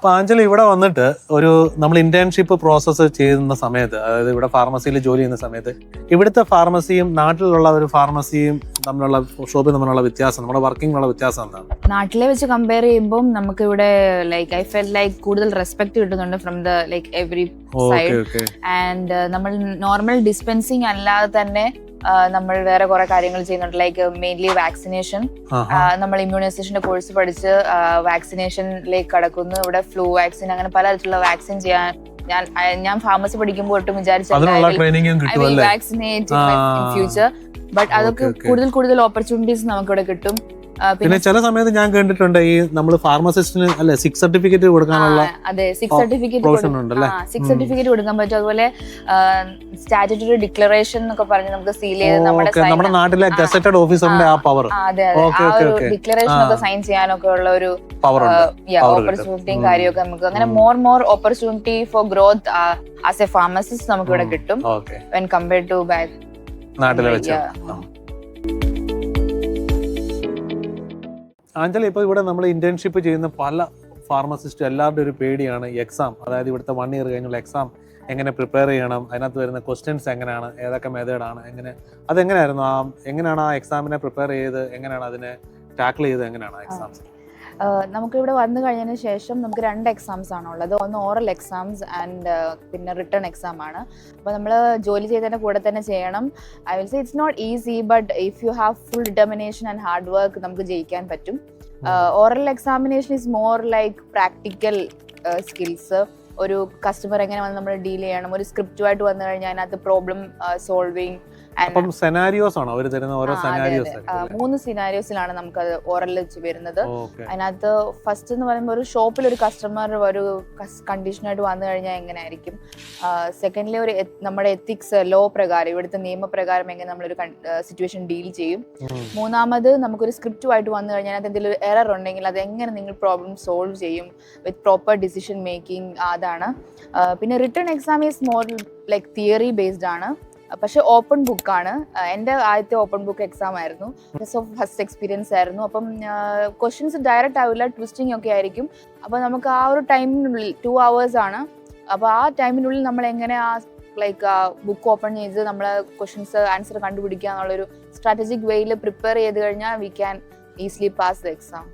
അപ്പൊ ആഞ്ചലി ഇവിടെ വന്നിട്ട് ഒരു നമ്മൾ ഇന്റേൺഷിപ്പ് പ്രോസസ്സ് ചെയ്യുന്ന സമയത്ത്, അതായത് ഇവിടെ ഫാർമസിയിൽ ജോലി ചെയ്യുന്ന സമയത്ത് ഇവിടുത്തെ ഫാർമസിയും നാട്ടിലുള്ള ഒരു ഫാർമസിയും തമ്മിലുള്ള ഷോപ്പിൽ തമ്മിലുള്ള വ്യത്യാസം, നമ്മുടെ വർക്കിംഗിലുള്ള വ്യത്യാസം എന്താണ്? നാട്ടിലെ വെച്ച് കമ്പയർ ചെയ്യുമ്പോൾ നമുക്ക് ഇവിടെ ലൈക്ക് ഐ ഫെൽ ലൈക്ക് കൂടുതൽ റെസ്പെക്ട് കിട്ടുന്നുണ്ട് from the like every side. And നമ്മൾ നോർമൽ ഡിസ്പെൻസിങ് അല്ലാതെ തന്നെ നമ്മൾ വേറെ കുറെ കാര്യങ്ങൾ ചെയ്യുന്നുണ്ട്. Like mainly vaccination. നമ്മൾ ഇമ്മ്യൂണൈസേഷന്റെ കോഴ്സ് പഠിച്ച് വാക്സിനേഷനിലേക്ക് കടക്കുന്നു. ഇവിടെ ഫ്ലൂ വാക്സിൻ, അങ്ങനെ പലതരത്തിലുള്ള വാക്സിൻ ചെയ്യാൻ ഞാൻ ഫാർമസി പഠിക്കുമ്പോൾ ഒട്ടും വിചാരിച്ചില്ല വാക്സിനേറ്റ് ഇൻ ഫ്യൂച്ചർ. ബട്ട് അതൊക്കെ കൂടുതൽ ഓപ്പർച്യൂണിറ്റീസ് നമുക്ക് ഇവിടെ കിട്ടും. പിന്നെ ചില സമയത്ത് ഞാൻ കണ്ടിട്ടുണ്ട് ഈ നമ്മൾ ഫാർമസിസ്റ്റിന് അല്ലെ 6 സർട്ടിഫിക്കറ്റ് കൊടുക്കാനുള്ള. അതെ, 6 സർട്ടിഫിക്കറ്റ് കൊടുക്കാൻ പറ്റും. അതുപോലെ സ്റ്റാറ്റ്യൂട്ടറി ഡിക്ലറേഷൻ എന്നൊക്കെ പറഞ്ഞ് നമുക്ക് സീൽ ചെയ്ത് നമ്മുടെ നാട്ടിലെ ഗസറ്റഡ് ഓഫീസറിന്റെ ആ പവർ, ഡിക്ലറേഷൻ ഒക്കെ സൈൻ ചെയ്യാനൊക്കെ ഉള്ള ഒരു ഓപ്പർച്യൂണിറ്റിയും കാര്യമൊക്കെ നമുക്ക് അങ്ങനെ more opportunity for growth as A pharmacist നമുക്ക് ഇവിടെ കിട്ടും വെൻ കമ്പയർഡ് ടു ബാക്ക് നാട്ടിലെ വെച്ച്. ആഞ്ചലി, ഇപ്പോൾ ഇവിടെ നമ്മൾ ഇന്റേൺഷിപ്പ് ചെയ്യുന്ന പല ഫാർമസിസ്റ്റ് എല്ലാവരുടെയും ഒരു പേടിയാണ് എക്സാം. അതായത് ഇവിടുത്തെ 1 ഇയർ കഴിഞ്ഞുള്ള എക്സാം എങ്ങനെ പ്രിപ്പയർ ചെയ്യണം, അതിനകത്ത് വരുന്ന ക്വസ്റ്റ്യൻസ് എങ്ങനെയാണ്, ഏതൊക്കെ മെത്തേഡാണ്, അതെങ്ങനെയായിരുന്നു, എങ്ങനെയാണ് ആ എക്സാമിനെ പ്രിപ്പയർ ചെയ്ത്, എങ്ങനെയാണ് അതിനെ ടാക്കിൾ ചെയ്ത്, എങ്ങനെയാണ് ആ എക്സാംസ്? നമുക്കിവിടെ വന്നു കഴിഞ്ഞതിന് ശേഷം നമുക്ക് 2 എക്സാംസ് ആണുള്ളത്. ഒന്ന് ഓറൽ എക്സാംസ് ആൻഡ് പിന്നെ റിട്ടേൺ എക്സാം ആണ്. അപ്പോൾ നമ്മൾ ജോലി ചെയ്തതിൻ്റെ കൂടെ തന്നെ ചെയ്യണം. I will say it's not easy, but if you have full determination and hard work നമുക്ക് ജയിക്കാൻ പറ്റും. Oral examination is more like practical skills. ഒരു കസ്റ്റമർ എങ്ങനെ വന്ന് നമ്മൾ ഡീൽ ചെയ്യണം, ഒരു സ്ക്രിപ്റ്റുമായിട്ട് വന്നു കഴിഞ്ഞാൽ അതിനകത്ത് പ്രോബ്ലം സോൾവിങ്. 3 സിനാരിയോസിലാണ് നമുക്ക് ഓറൽ വരുന്നത്. അതിനകത്ത് ഫസ്റ്റ് എന്ന് പറയുമ്പോൾ ഒരു ഷോപ്പിൽ ഒരു കസ്റ്റമർ ഒരു കണ്ടീഷനായിട്ട് വന്നു കഴിഞ്ഞാൽ എങ്ങനെയായിരിക്കും. സെക്കൻഡ്ലി ഒരു നമ്മുടെ എത്തിക്സ് ലോ പ്രകാരം, ഇവിടുത്തെ നിയമപ്രകാരം എങ്ങനെ നമ്മളൊരു സിറ്റുവേഷൻ ഡീൽ ചെയ്യും. മൂന്നാമത് നമുക്കൊരു സ്ക്രിപ്റ്റുമായിട്ട് വന്നു കഴിഞ്ഞാൽ അതിനകത്ത് എന്തെങ്കിലും എറർ ഉണ്ടെങ്കിൽ അത് എങ്ങനെ നിങ്ങൾ പ്രോബ്ലം സോൾവ് ചെയ്യും വിത്ത് പ്രോപ്പർ ഡിസിഷൻ മേക്കിംഗ്, അതാണ്. പിന്നെ return exam is more like theory based ആണ്, പക്ഷെ ഓപ്പൺ ബുക്കാണ്. എൻ്റെ ആദ്യത്തെ ഓപ്പൺ ബുക്ക് എക്സാം ആയിരുന്നു. ഫസ്റ്റ് എക്സ്പീരിയൻസ് ആയിരുന്നു. അപ്പം ക്വസ്റ്റ്യൻസ് ഡയറക്റ്റ് ആവില്ല, ട്വിസ്റ്റിംഗ് ഒക്കെ ആയിരിക്കും. അപ്പോൾ നമുക്ക് ആ ഒരു ടൈമിനുള്ളിൽ 2 hours ആണ്. അപ്പോൾ ആ ടൈമിനുള്ളിൽ നമ്മൾ എങ്ങനെ ആ ലൈക്ക് ബുക്ക് ഓപ്പൺ ചെയ്ത് നമ്മൾ ക്വസ്റ്റ്യൻസ് ആൻസർ കണ്ടുപിടിക്കുക എന്നുള്ളൊരു സ്ട്രാറ്റജിക് വേയിൽ പ്രിപ്പയർ ചെയ്ത് കഴിഞ്ഞാൽ we can easily pass the exam.